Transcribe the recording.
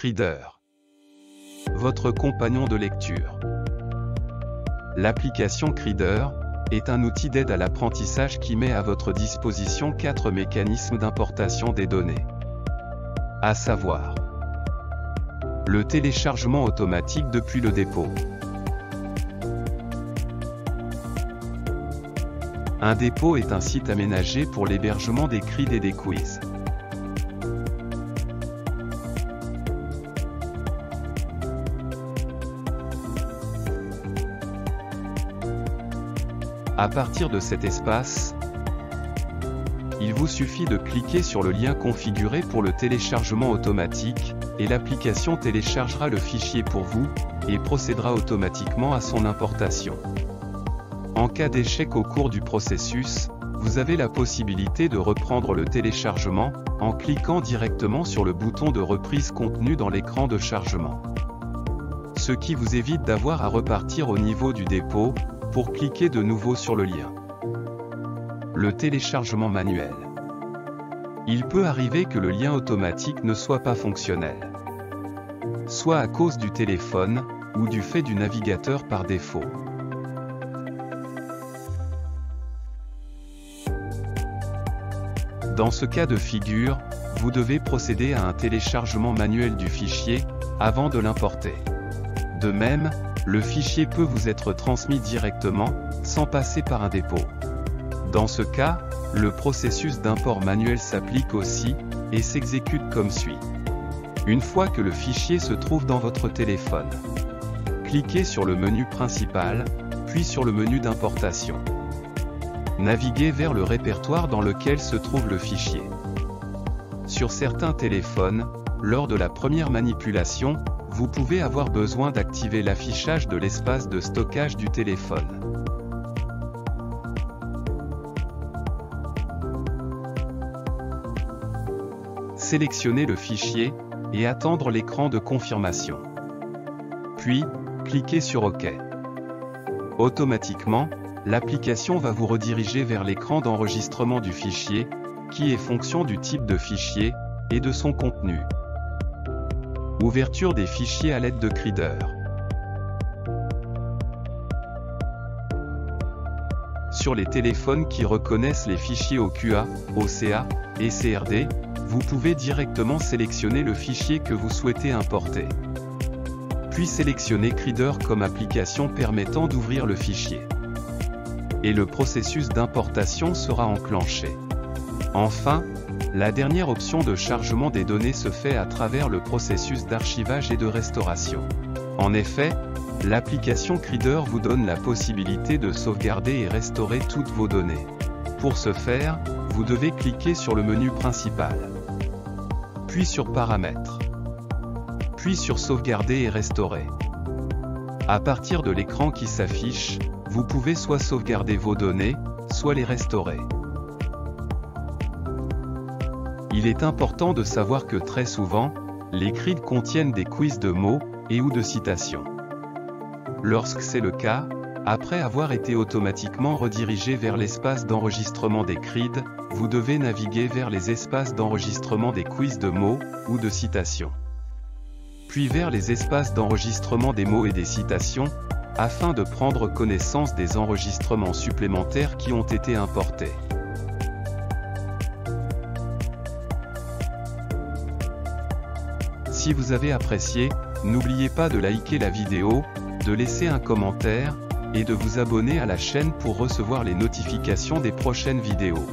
Creeder. Votre compagnon de lecture. L'application Creeder est un outil d'aide à l'apprentissage qui met à votre disposition 4 mécanismes d'importation des données. À savoir, le téléchargement automatique depuis le dépôt. Un dépôt est un site aménagé pour l'hébergement des CRID et des quiz. À partir de cet espace, il vous suffit de cliquer sur le lien configuré pour le téléchargement automatique, et l'application téléchargera le fichier pour vous, et procédera automatiquement à son importation. En cas d'échec au cours du processus, vous avez la possibilité de reprendre le téléchargement, en cliquant directement sur le bouton de reprise contenu dans l'écran de chargement. Ce qui vous évite d'avoir à repartir au niveau du dépôt, pour cliquer de nouveau sur le lien. Le téléchargement manuel. Il peut arriver que le lien automatique ne soit pas fonctionnel. Soit à cause du téléphone, ou du fait du navigateur par défaut. Dans ce cas de figure, vous devez procéder à un téléchargement manuel du fichier, avant de l'importer. De même, le fichier peut vous être transmis directement, sans passer par un dépôt. Dans ce cas, le processus d'import manuel s'applique aussi, et s'exécute comme suit. Une fois que le fichier se trouve dans votre téléphone, cliquez sur le menu principal, puis sur le menu d'importation. Naviguez vers le répertoire dans lequel se trouve le fichier. Sur certains téléphones, lors de la première manipulation, vous pouvez avoir besoin d'activer l'affichage de l'espace de stockage du téléphone. Sélectionnez le fichier, et attendre l'écran de confirmation. Puis, cliquez sur OK. Automatiquement, l'application va vous rediriger vers l'écran d'enregistrement du fichier, qui est fonction du type de fichier, et de son contenu. Ouverture des fichiers à l'aide de Creeder. Sur les téléphones qui reconnaissent les fichiers OQA, OCA et CRD, vous pouvez directement sélectionner le fichier que vous souhaitez importer. Puis sélectionnez Creeder comme application permettant d'ouvrir le fichier. Et le processus d'importation sera enclenché. Enfin, la dernière option de chargement des données se fait à travers le processus d'archivage et de restauration. En effet, l'application Creeder vous donne la possibilité de sauvegarder et restaurer toutes vos données. Pour ce faire, vous devez cliquer sur le menu principal, puis sur Paramètres, puis sur Sauvegarder et restaurer. À partir de l'écran qui s'affiche, vous pouvez soit sauvegarder vos données, soit les restaurer. Il est important de savoir que très souvent, les CRID contiennent des quiz de mots, et ou de citations. Lorsque c'est le cas, après avoir été automatiquement redirigé vers l'espace d'enregistrement des CRID, vous devez naviguer vers les espaces d'enregistrement des quiz de mots, ou de citations. Puis vers les espaces d'enregistrement des mots et des citations, afin de prendre connaissance des enregistrements supplémentaires qui ont été importés. Si vous avez apprécié, n'oubliez pas de liker la vidéo, de laisser un commentaire, et de vous abonner à la chaîne pour recevoir les notifications des prochaines vidéos.